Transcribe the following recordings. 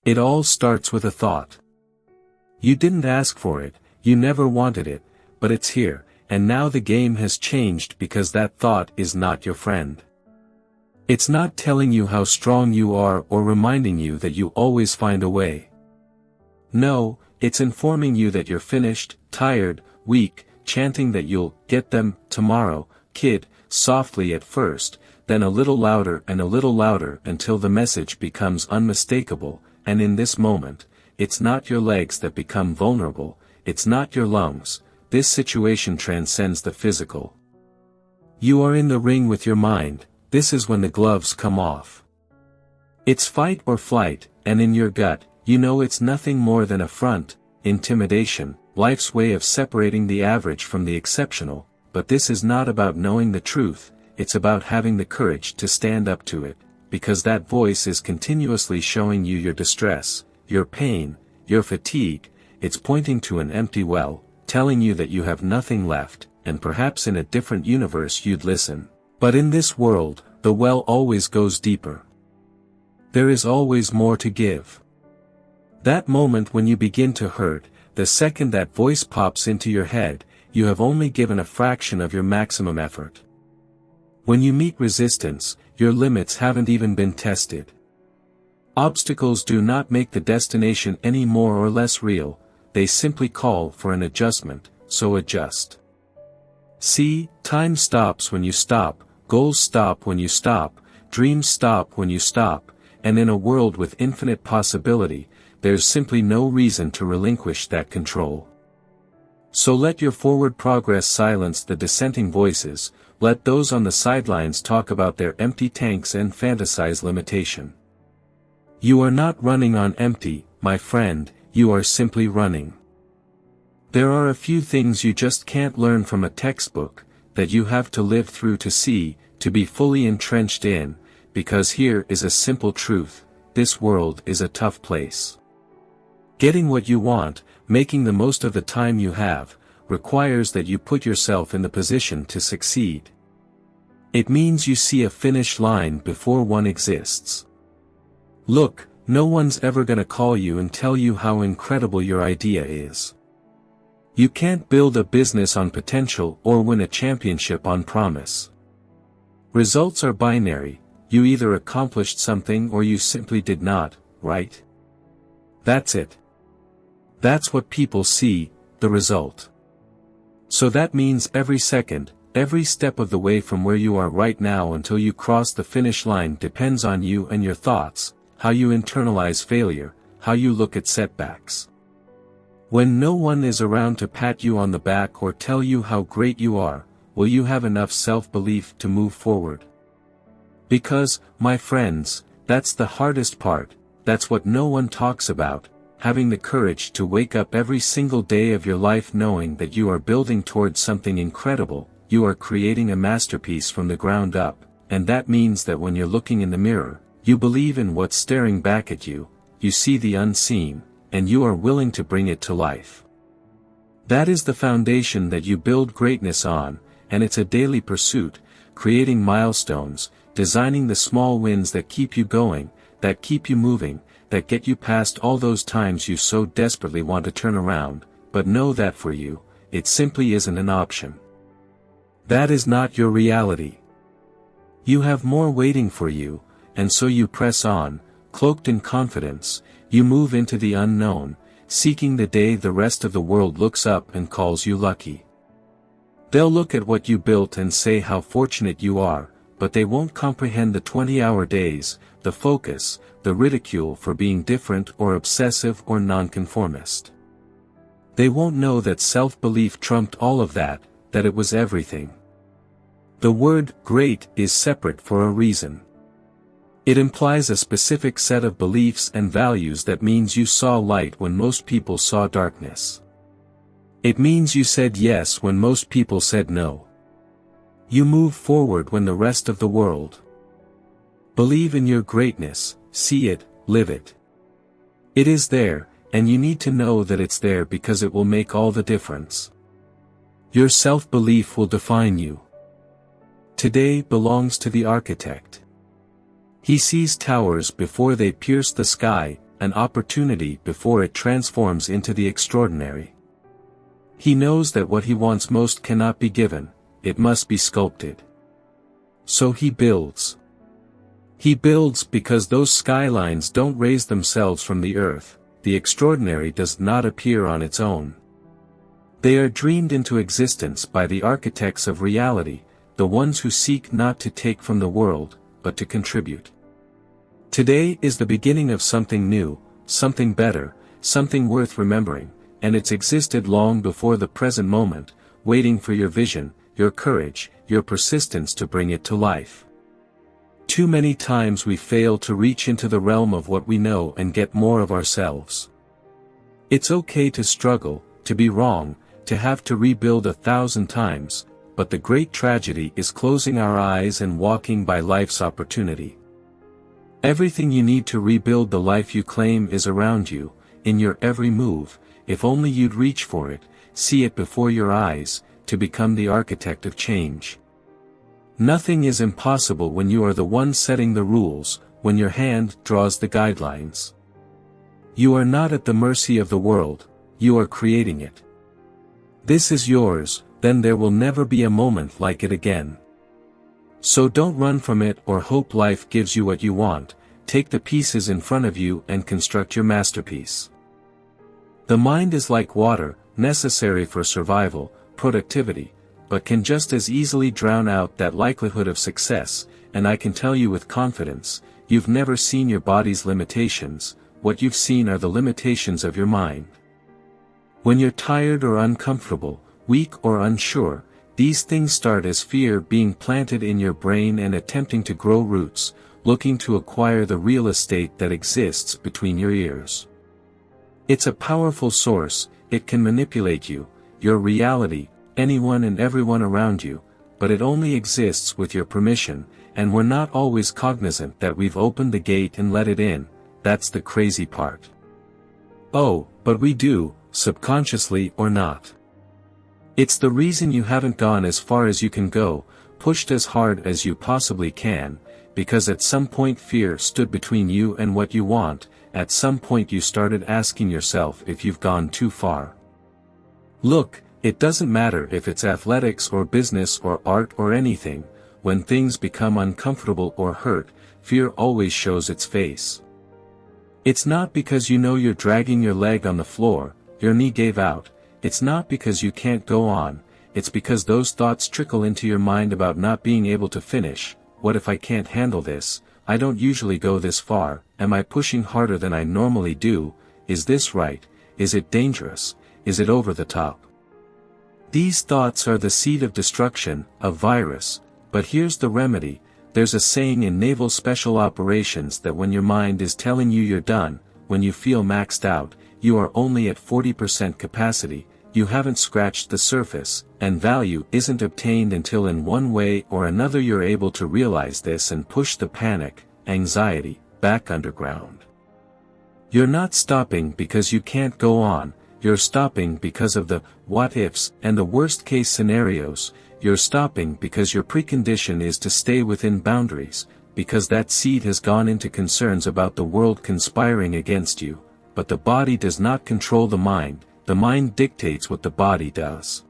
It all starts with a thought. You didn't ask for it, you never wanted it, but it's here, and now the game has changed because that thought is not your friend. It's not telling you how strong you are or reminding you that you always find a way. No, it's informing you that you're finished, tired, weak, chanting that you'll get them tomorrow, kid, softly at first, then a little louder and a little louder until the message becomes unmistakable, and in this moment, it's not your legs that become vulnerable, it's not your lungs, this situation transcends the physical. You are in the ring with your mind, this is when the gloves come off. It's fight or flight, and in your gut, you know it's nothing more than a front, intimidation, life's way of separating the average from the exceptional, but this is not about knowing the truth, it's about having the courage to stand up to it, because that voice is continuously showing you your distress, your pain, your fatigue, it's pointing to an empty well, telling you that you have nothing left, and perhaps in a different universe you'd listen. But in this world, the well always goes deeper. There is always more to give. That moment when you begin to hurt, the second that voice pops into your head, you have only given a fraction of your maximum effort. When you meet resistance, your limits haven't even been tested. Obstacles do not make the destination any more or less real, they simply call for an adjustment, so adjust. See, time stops when you stop, goals stop when you stop, dreams stop when you stop, and in a world with infinite possibility, there's simply no reason to relinquish that control. So let your forward progress silence the dissenting voices, let those on the sidelines talk about their empty tanks and fantasize limitation. You are not running on empty, my friend, you are simply running. There are a few things you just can't learn from a textbook, that you have to live through to see, to be fully entrenched in, because here is a simple truth, this world is a tough place. Getting what you want, making the most of the time you have, requires that you put yourself in the position to succeed. It means you see a finish line before one exists. Look, no one's ever gonna call you and tell you how incredible your idea is. You can't build a business on potential or win a championship on promise. Results are binary, you either accomplished something or you simply did not, right? That's it. That's what people see, the result. So that means every second, every step of the way from where you are right now until you cross the finish line depends on you and your thoughts, how you internalize failure, how you look at setbacks. When no one is around to pat you on the back or tell you how great you are, will you have enough self-belief to move forward? Because, my friends, that's the hardest part, that's what no one talks about, having the courage to wake up every single day of your life knowing that you are building towards something incredible, you are creating a masterpiece from the ground up, and that means that when you're looking in the mirror, you believe in what's staring back at you, you see the unseen, and you are willing to bring it to life. That is the foundation that you build greatness on, and it's a daily pursuit, creating milestones, designing the small wins that keep you going, that keep you moving, that get you past all those times you so desperately want to turn around, but know that for you, it simply isn't an option. That is not your reality. You have more waiting for you, and so you press on, cloaked in confidence, you move into the unknown, seeking the day the rest of the world looks up and calls you lucky. They'll look at what you built and say how fortunate you are, but they won't comprehend the 20-hour days, the focus, the ridicule for being different or obsessive or nonconformist. They won't know that self-belief trumped all of that it was everything. The word great is separate for a reason. It implies a specific set of beliefs and values that means you saw light when most people saw darkness. It means you said yes when most people said no. You move forward when the rest of the world. Believe in your greatness, see it, live it. It is there, and you need to know that it's there because it will make all the difference. Your self-belief will define you. Today belongs to the architect. He sees towers before they pierce the sky, an opportunity before it transforms into the extraordinary. He knows that what he wants most cannot be given, it must be sculpted. So he builds. He builds because those skylines don't raise themselves from the earth, the extraordinary does not appear on its own. They are dreamed into existence by the architects of reality, the ones who seek not to take from the world, but to contribute. Today is the beginning of something new, something better, something worth remembering, and it's existed long before the present moment, waiting for your vision, your courage, your persistence to bring it to life. Too many times we fail to reach into the realm of what we know and get more of ourselves. It's okay to struggle, to be wrong, to have to rebuild 1,000 times, but the great tragedy is closing our eyes and walking by life's opportunity. Everything you need to rebuild the life you claim is around you, in your every move, if only you'd reach for it, see it before your eyes, to become the architect of change. Nothing is impossible when you are the one setting the rules, when your hand draws the guidelines. You are not at the mercy of the world, you are creating it. This is yours, then there will never be a moment like it again. So don't run from it or hope life gives you what you want, take the pieces in front of you and construct your masterpiece. The mind is like water, necessary for survival, productivity, but can just as easily drown out that likelihood of success, and I can tell you with confidence, you've never seen your body's limitations, what you've seen are the limitations of your mind. When you're tired or uncomfortable, weak or unsure, these things start as fear being planted in your brain and attempting to grow roots, looking to acquire the real estate that exists between your ears. It's a powerful source, it can manipulate you, your reality, anyone and everyone around you, but it only exists with your permission, and we're not always cognizant that we've opened the gate and let it in, that's the crazy part. Oh, but we do, subconsciously or not. It's the reason you haven't gone as far as you can go, pushed as hard as you possibly can, because at some point fear stood between you and what you want, at some point you started asking yourself if you've gone too far. Look, it doesn't matter if it's athletics or business or art or anything, when things become uncomfortable or hurt, fear always shows its face. It's not because you know you're dragging your leg on the floor, your knee gave out, it's not because you can't go on, it's because those thoughts trickle into your mind about not being able to finish. What if I can't handle this? I don't usually go this far, am I pushing harder than I normally do? Is this right? Is it dangerous? Is it over the top? These thoughts are the seed of destruction, a virus, but here's the remedy, there's a saying in naval special operations that when your mind is telling you you're done, when you feel maxed out, you are only at 40% capacity, you haven't scratched the surface, and value isn't obtained until in one way or another you're able to realize this and push the panic, anxiety, back underground. You're not stopping because you can't go on, you're stopping because of the what-ifs and the worst-case scenarios, you're stopping because your precondition is to stay within boundaries, because that seed has gone into concerns about the world conspiring against you, but the body does not control the mind dictates what the body does.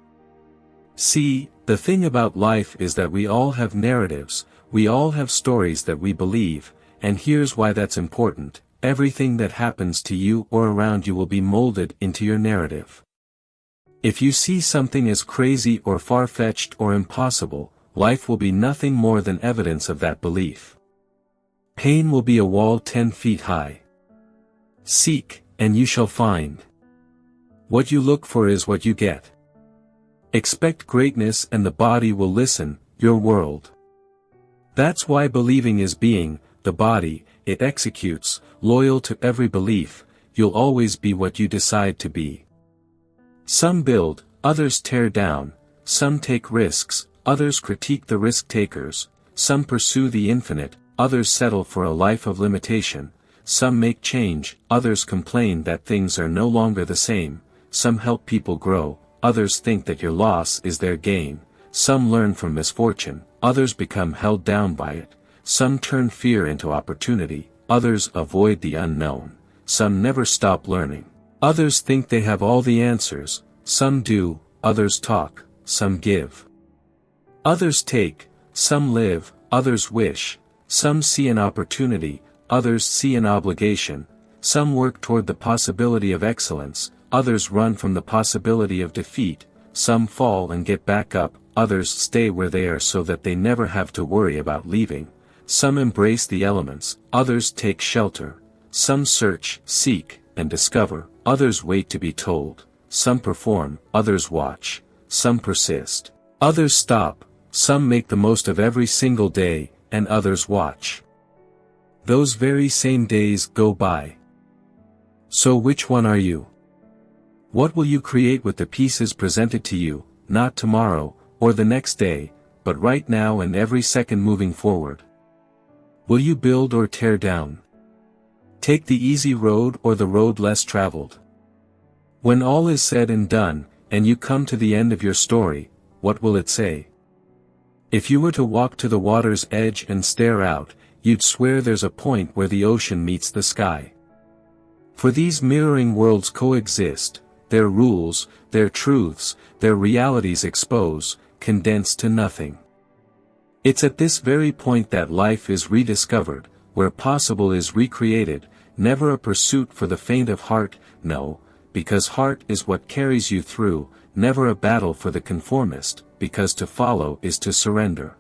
See, the thing about life is that we all have narratives, we all have stories that we believe, and here's why that's important, everything that happens to you or around you will be molded into your narrative. If you see something as crazy or far-fetched or impossible, life will be nothing more than evidence of that belief. Pain will be a wall 10 feet high. Seek, and you shall find. What you look for is what you get. Expect greatness and the body will listen, your world. That's why believing is being, the body, it executes, loyal to every belief, you'll always be what you decide to be. Some build, others tear down, some take risks, others critique the risk-takers, some pursue the infinite, others settle for a life of limitation, some make change, others complain that things are no longer the same, some help people grow, others think that your loss is their gain, some learn from misfortune, others become held down by it, some turn fear into opportunity, others avoid the unknown, some never stop learning. Others think they have all the answers, some do, others talk, some give. Others take, some live, others wish, some see an opportunity, others see an obligation, some work toward the possibility of excellence, others run from the possibility of defeat, some fall and get back up, others stay where they are so that they never have to worry about leaving, some embrace the elements, others take shelter, some search, seek, and discover, others wait to be told, some perform, others watch, some persist, others stop, some make the most of every single day, and others watch. Those very same days go by. So which one are you? What will you create with the pieces presented to you, not tomorrow, or the next day, but right now and every second moving forward? Will you build or tear down? Take the easy road or the road less traveled? When all is said and done, and you come to the end of your story, what will it say? If you were to walk to the water's edge and stare out, you'd swear there's a point where the ocean meets the sky. For these mirroring worlds coexist, their rules, their truths, their realities expose, condense to nothing. It's at this very point that life is rediscovered, where possible is recreated, never a pursuit for the faint of heart, no, because heart is what carries you through, never a battle for the conformist, because to follow is to surrender.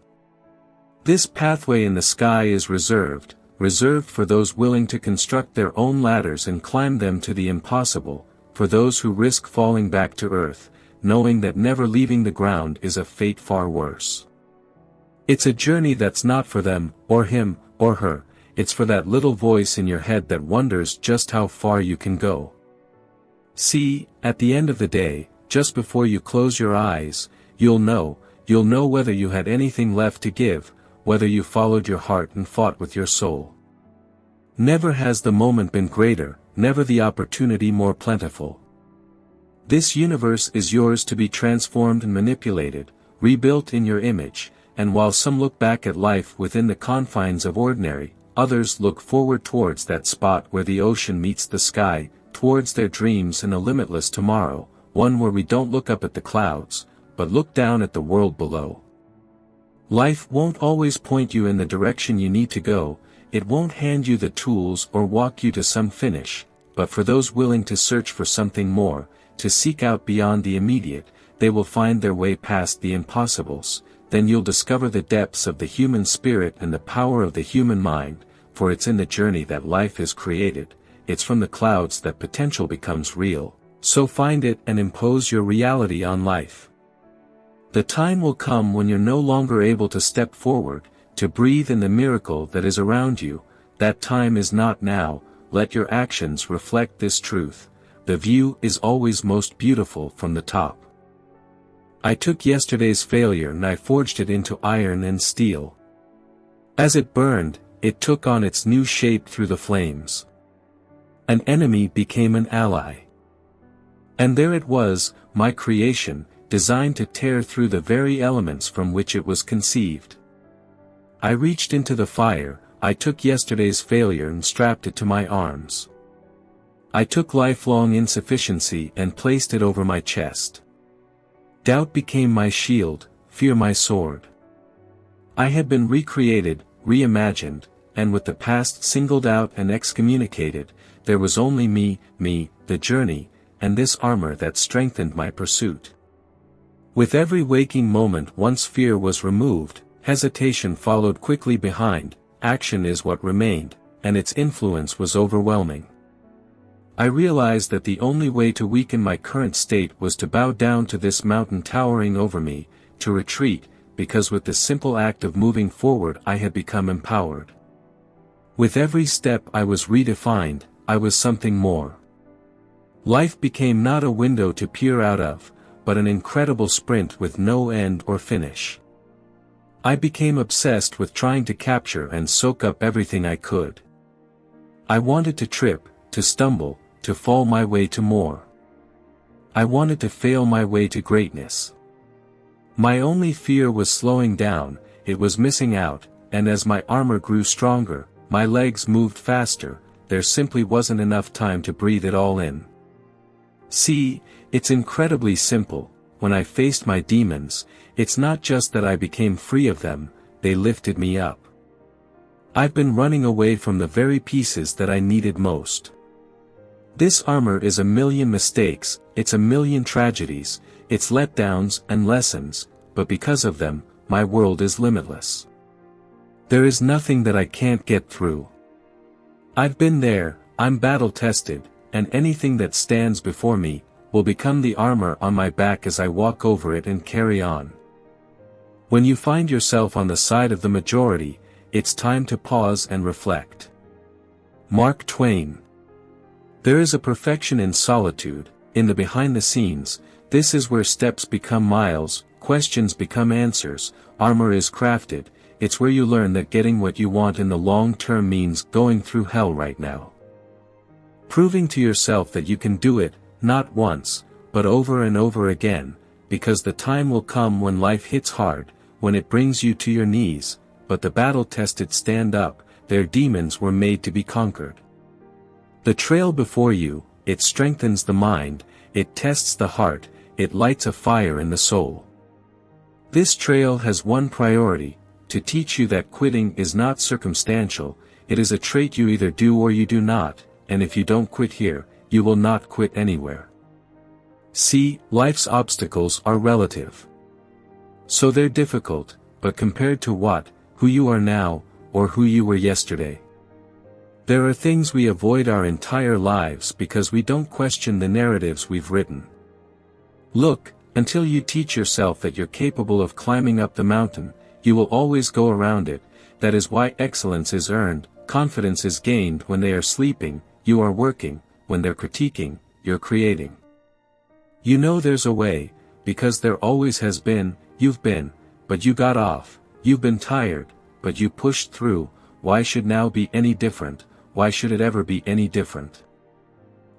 This pathway in the sky is reserved for those willing to construct their own ladders and climb them to the impossible, for those who risk falling back to earth, knowing that never leaving the ground is a fate far worse. It's a journey that's not for them, or him, or her, it's for that little voice in your head that wonders just how far you can go. See, at the end of the day, just before you close your eyes, you'll know whether you had anything left to give, whether you followed your heart and fought with your soul. Never has the moment been greater, never the opportunity more plentiful. This universe is yours to be transformed and manipulated, rebuilt in your image, and while some look back at life within the confines of ordinary, others look forward towards that spot where the ocean meets the sky, towards their dreams and a limitless tomorrow, one where we don't look up at the clouds, but look down at the world below. Life won't always point you in the direction you need to go, it won't hand you the tools or walk you to some finish, but for those willing to search for something more, to seek out beyond the immediate, they will find their way past the impossibles, then you'll discover the depths of the human spirit and the power of the human mind, for it's in the journey that life is created, it's from the clouds that potential becomes real, so find it and impose your reality on life. The time will come when you're no longer able to step forward, to breathe in the miracle that is around you, that time is not now, let your actions reflect this truth, the view is always most beautiful from the top. I took yesterday's failure and I forged it into iron and steel. As it burned, it took on its new shape through the flames. An enemy became an ally. And there it was, my creation, designed to tear through the very elements from which it was conceived. I reached into the fire, I took yesterday's failure and strapped it to my arms. I took lifelong insufficiency and placed it over my chest. Doubt became my shield, fear my sword. I had been recreated, reimagined, and with the past singled out and excommunicated, there was only me, the journey, and this armor that strengthened my pursuit. With every waking moment once fear was removed, hesitation followed quickly behind, action is what remained, and its influence was overwhelming. I realized that the only way to weaken my current state was to bow down to this mountain towering over me, to retreat, because with the simple act of moving forward I had become empowered. With every step I was redefined, I was something more. Life became not a window to peer out of, but an incredible sprint with no end or finish. I became obsessed with trying to capture and soak up everything I could. I wanted to trip, to stumble, to fall my way to more. I wanted to fail my way to greatness. My only fear was slowing down, it was missing out, and as my armor grew stronger, my legs moved faster, there simply wasn't enough time to breathe it all in. See, it's incredibly simple. When I faced my demons, it's not just that I became free of them, they lifted me up. I've been running away from the very pieces that I needed most. This armor is a million mistakes, it's a million tragedies, it's letdowns and lessons, but because of them, my world is limitless. There is nothing that I can't get through. I've been there, I'm battle-tested, and anything that stands before me will become the armor on my back as I walk over it and carry on. When you find yourself on the side of the majority, it's time to pause and reflect. Mark Twain. There is a perfection in solitude, in the behind the scenes. This is where steps become miles, questions become answers, armor is crafted. It's where you learn that getting what you want in the long term means going through hell right now. Proving to yourself that you can do it, not once, but over and over again, because the time will come when life hits hard, when it brings you to your knees, but the battle-tested stand up, their demons were made to be conquered. The trail before you, it strengthens the mind, it tests the heart, it lights a fire in the soul. This trail has one priority, to teach you that quitting is not circumstantial, it is a trait you either do or you do not, and if you don't quit here, you will not quit anywhere. See, life's obstacles are relative. So they're difficult, but compared to what, who you are now, or who you were yesterday. There are things we avoid our entire lives because we don't question the narratives we've written. Look, until you teach yourself that you're capable of climbing up the mountain, you will always go around it. That is why excellence is earned, confidence is gained when they are sleeping, you are working, when they're critiquing, you're creating. You know there's a way, because there always has been, you've been, but you got off, you've been tired, but you pushed through. Why should now be any different, why should it ever be any different?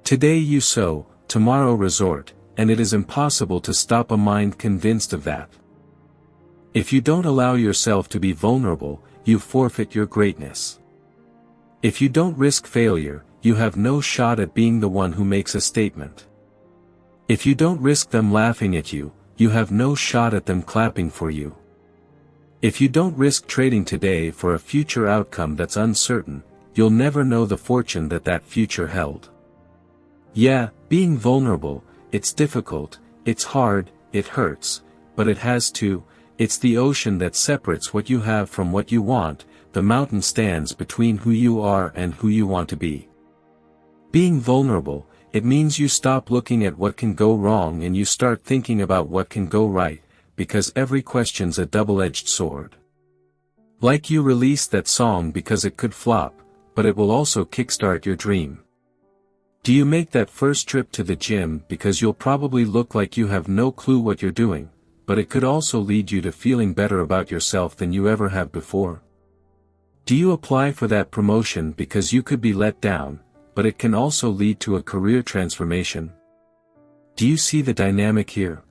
Today you sow, tomorrow resort, and it is impossible to stop a mind convinced of that. If you don't allow yourself to be vulnerable, you forfeit your greatness. If you don't risk failure, you have no shot at being the one who makes a statement. If you don't risk them laughing at you, you have no shot at them clapping for you. If you don't risk trading today for a future outcome that's uncertain, you'll never know the fortune that future held. Yeah, being vulnerable, it's difficult, it's hard, it hurts, but it has to. It's the ocean that separates what you have from what you want, the mountain stands between who you are and who you want to be. Being vulnerable, it means you stop looking at what can go wrong and you start thinking about what can go right, because every question's a double-edged sword. Like you release that song because it could flop, but it will also kickstart your dream. Do you make that first trip to the gym because you'll probably look like you have no clue what you're doing, but it could also lead you to feeling better about yourself than you ever have before? Do you apply for that promotion because you could be let down, but it can also lead to a career transformation? Do you see the dynamic here?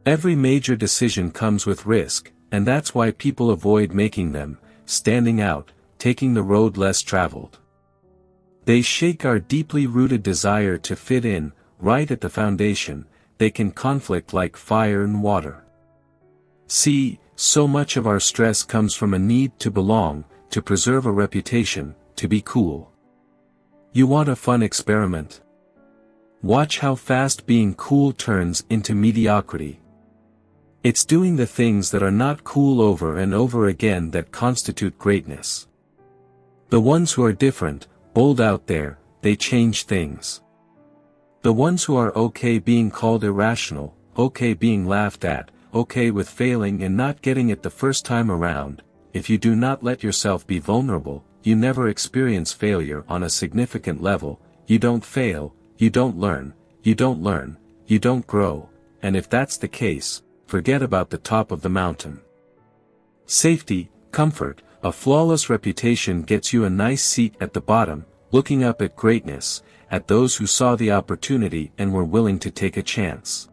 Every major decision comes with risk, and that's why people avoid making them, standing out, taking the road less traveled. They shake our deeply rooted desire to fit in, right at the foundation. They can conflict like fire and water. See, so much of our stress comes from a need to belong, to preserve a reputation, to be cool. You want a fun experiment? Watch how fast being cool turns into mediocrity. It's doing the things that are not cool over and over again that constitute greatness. The ones who are different, bold out there, they change things. The ones who are okay being called irrational, okay being laughed at, okay with failing and not getting it the first time around. If you do not let yourself be vulnerable, you never experience failure on a significant level. You don't fail, you don't learn, you don't grow, and if that's the case, forget about the top of the mountain. Safety, comfort, a flawless reputation gets you a nice seat at the bottom, looking up at greatness, at those who saw the opportunity and were willing to take a chance.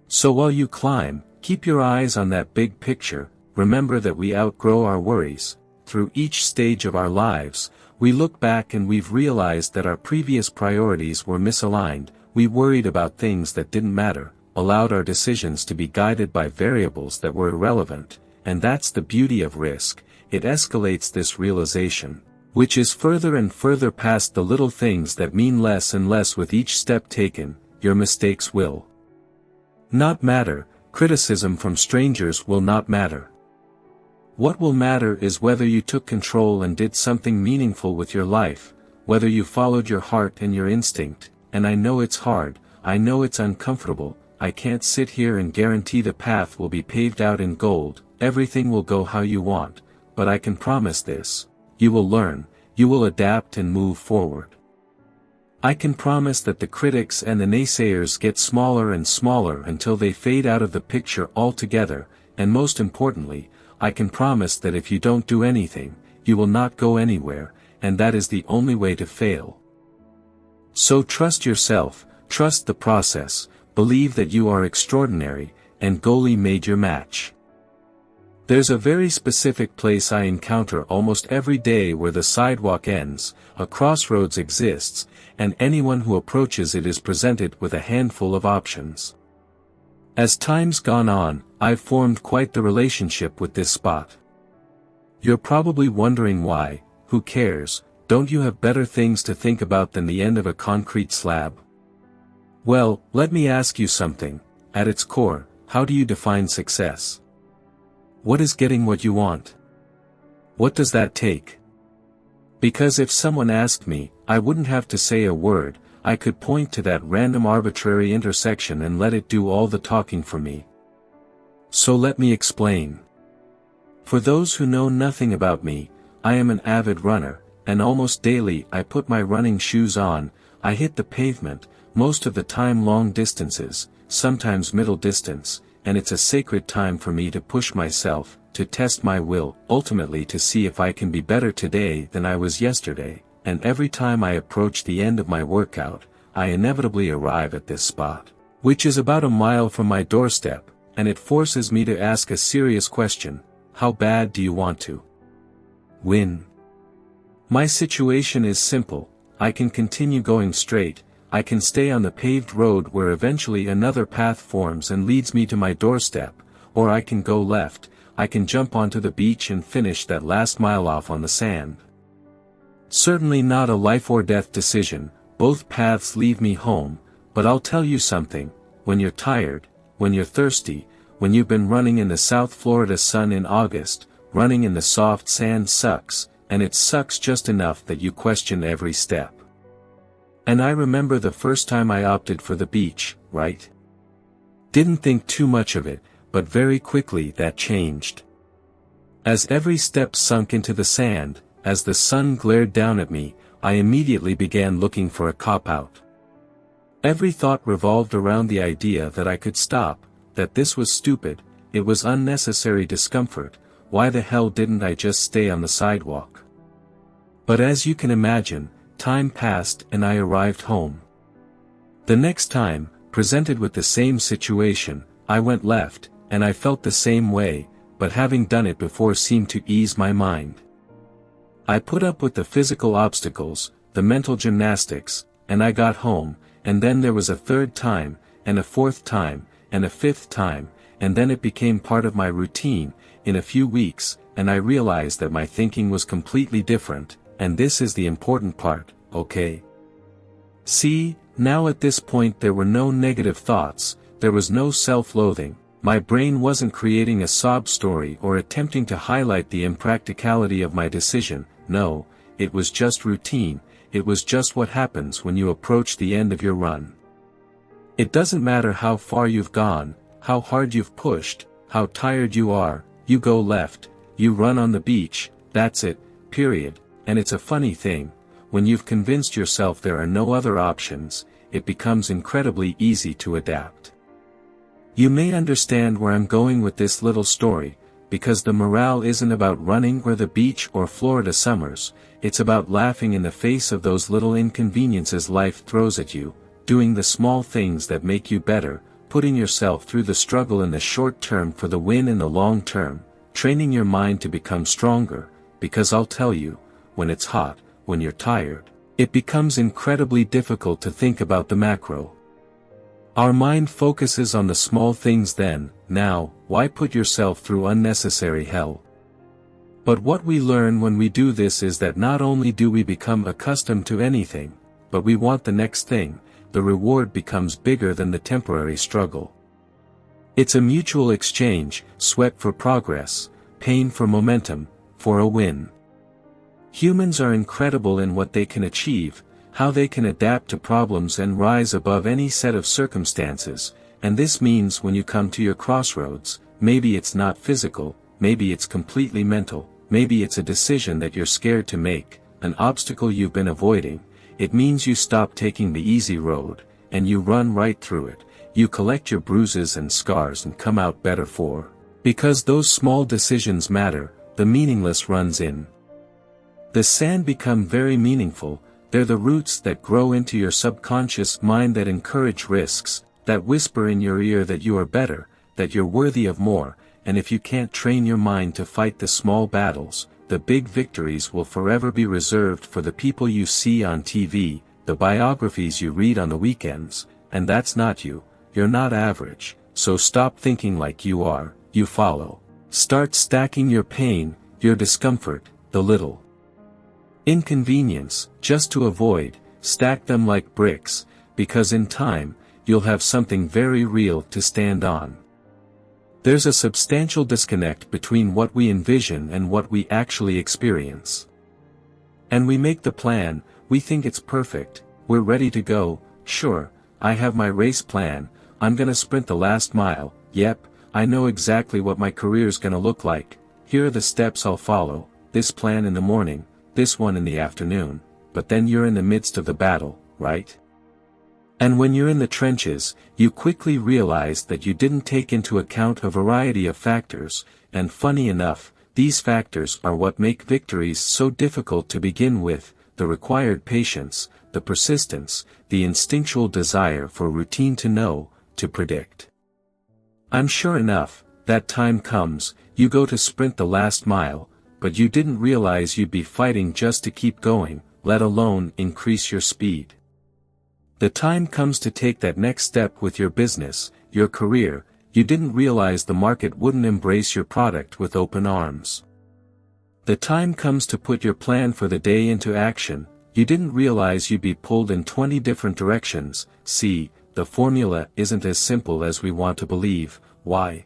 So while you climb, keep your eyes on that big picture. Remember that we outgrow our worries. Through each stage of our lives, We look back and we've realized that our previous priorities were misaligned, we worried about things that didn't matter, allowed our decisions to be guided by variables that were irrelevant, and that's the beauty of risk, it escalates this realization, which is further and further past the little things that mean less and less with each step taken. Your mistakes will not matter, criticism from strangers will not matter. What will matter is whether you took control and did something meaningful with your life, whether you followed your heart and your instinct, and I know it's hard, I know it's uncomfortable, I can't sit here and guarantee the path will be paved out in gold, everything will go how you want, but I can promise this, you will learn, you will adapt and move forward. I can promise that the critics and the naysayers get smaller and smaller until they fade out of the picture altogether, and most importantly, I can promise that if you don't do anything, you will not go anywhere, and that is the only way to fail. So trust yourself, trust the process, believe that you are extraordinary, and goalie made your match. There's a very specific place I encounter almost every day where the sidewalk ends, a crossroads exists, and anyone who approaches it is presented with a handful of options. As time's gone on, I've formed quite the relationship with this spot. You're probably wondering why, who cares, don't you have better things to think about than the end of a concrete slab? Well, let me ask you something, at its core, how do you define success? What is getting what you want? What does that take? Because if someone asked me, I wouldn't have to say a word, I could point to that random arbitrary intersection and let it do all the talking for me. So let me explain. For those who know nothing about me, I am an avid runner, and almost daily I put my running shoes on, I hit the pavement, most of the time long distances, sometimes middle distance, and it's a sacred time for me to push myself, to test my will, ultimately to see if I can be better today than I was yesterday, and every time I approach the end of my workout, I inevitably arrive at this spot, which is about a mile from my doorstep, and it forces me to ask a serious question, how bad do you want to win? My situation is simple, I can continue going straight, I can stay on the paved road where eventually another path forms and leads me to my doorstep, or I can go left, I can jump onto the beach and finish that last mile off on the sand. Certainly not a life or death decision, both paths leave me home, but I'll tell you something, when you're tired, when you're thirsty, when you've been running in the South Florida sun in August, running in the soft sand sucks, and it sucks just enough that you question every step. And I remember the first time I opted for the beach, right? Didn't think too much of it, but very quickly that changed. As every step sunk into the sand, as the sun glared down at me, I immediately began looking for a cop-out. Every thought revolved around the idea that I could stop, that this was stupid, it was unnecessary discomfort, why the hell didn't I just stay on the sidewalk? But as you can imagine, time passed and I arrived home. The next time, presented with the same situation, I went left, and I felt the same way, but having done it before seemed to ease my mind. I put up with the physical obstacles, the mental gymnastics, and I got home, and then there was a third time, and a fourth time, and a fifth time, and then it became part of my routine, in a few weeks, and I realized that my thinking was completely different, and this is the important part, okay? See, now at this point there were no negative thoughts, there was no self-loathing, my brain wasn't creating a sob story or attempting to highlight the impracticality of my decision, no, it was just routine, it was just what happens when you approach the end of your run. It doesn't matter how far you've gone, how hard you've pushed, how tired you are, you go left, you run on the beach, that's it, period, and it's a funny thing, when you've convinced yourself there are no other options, it becomes incredibly easy to adapt. You may understand where I'm going with this little story, because the morale isn't about running or the beach or Florida summers, it's about laughing in the face of those little inconveniences life throws at you, doing the small things that make you better, putting yourself through the struggle in the short term for the win in the long term, training your mind to become stronger, because I'll tell you, when it's hot, when you're tired, it becomes incredibly difficult to think about the macro. Our mind focuses on the small things then. Now, why put yourself through unnecessary hell? But what we learn when we do this is that not only do we become accustomed to anything, but we want the next thing. The reward becomes bigger than the temporary struggle. It's a mutual exchange, sweat for progress, pain for momentum, for a win. Humans are incredible in what they can achieve, how they can adapt to problems and rise above any set of circumstances, and this means when you come to your crossroads, maybe it's not physical, maybe it's completely mental, maybe it's a decision that you're scared to make, an obstacle you've been avoiding. It means you stop taking the easy road, and you run right through it. You collect your bruises and scars and come out better for. Because those small decisions matter, the meaningless runs in. The sand become very meaningful. They're the roots that grow into your subconscious mind that encourage risks, that whisper in your ear that you are better, that you're worthy of more, and if you can't train your mind to fight the small battles, the big victories will forever be reserved for the people you see on TV, the biographies you read on the weekends, and that's not you. You're not average, so stop thinking like you are, you follow. Start stacking your pain, your discomfort, the little inconvenience, just to avoid, stack them like bricks, because in time, you'll have something very real to stand on. There's a substantial disconnect between what we envision and what we actually experience. And we make the plan, we think it's perfect, we're ready to go. Sure, I have my race plan, I'm gonna sprint the last mile. Yep, I know exactly what my career's gonna look like. Here are the steps I'll follow, this plan in the morning, this one in the afternoon. But then you're in the midst of the battle, right? And when you're in the trenches, you quickly realize that you didn't take into account a variety of factors, and funny enough, these factors are what make victories so difficult to begin with: the required patience, the persistence, the instinctual desire for routine, to know, to predict. I'm sure enough, that time comes, you go to sprint the last mile, but you didn't realize you'd be fighting just to keep going, let alone increase your speed. The time comes to take that next step with your business, your career. You didn't realize the market wouldn't embrace your product with open arms. The time comes to put your plan for the day into action. You didn't realize you'd be pulled in 20 different directions. See, the formula isn't as simple as we want to believe. Why?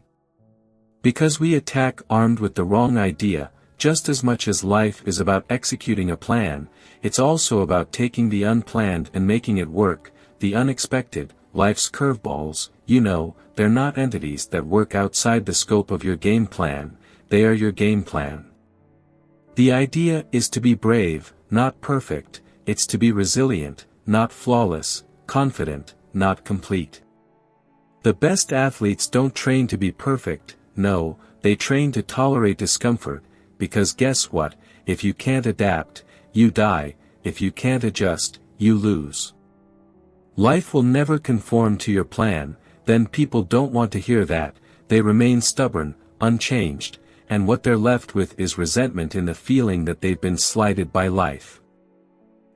Because we attack armed with the wrong idea. Just as much as life is about executing a plan, it's also about taking the unplanned and making it work, the unexpected, life's curveballs. You know, they're not entities that work outside the scope of your game plan, they are your game plan. The idea is to be brave, not perfect. It's to be resilient, not flawless, confident, not complete. The best athletes don't train to be perfect, no, they train to tolerate discomfort. Because guess what, if you can't adapt, you die. If you can't adjust, you lose. Life will never conform to your plan. Then people don't want to hear that. They remain stubborn, unchanged, and what they're left with is resentment in the feeling that they've been slighted by life.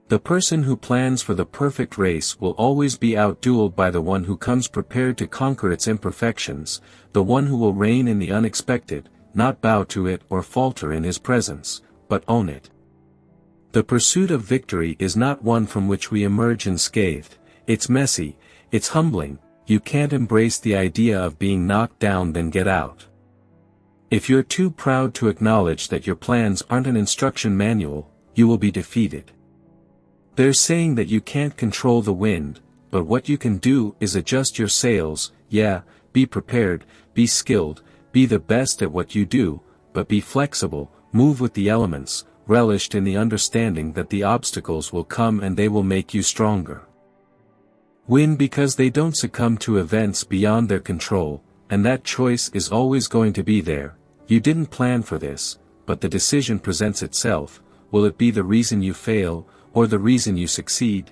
The person who plans for the perfect race will always be outdueled by the one who comes prepared to conquer its imperfections, the one who will reign in the unexpected, not bow to it or falter in his presence, but own it. The pursuit of victory is not one from which we emerge unscathed. It's messy, it's humbling. You can't embrace the idea of being knocked down then get out. If you're too proud to acknowledge that your plans aren't an instruction manual, you will be defeated. They're saying that you can't control the wind, but what you can do is adjust your sails. Yeah, be prepared, be skilled, be the best at what you do, but be flexible, move with the elements, relished in the understanding that the obstacles will come and they will make you stronger. Win because they don't succumb to events beyond their control, and that choice is always going to be there. You didn't plan for this, but the decision presents itself. Will it be the reason you fail, or the reason you succeed?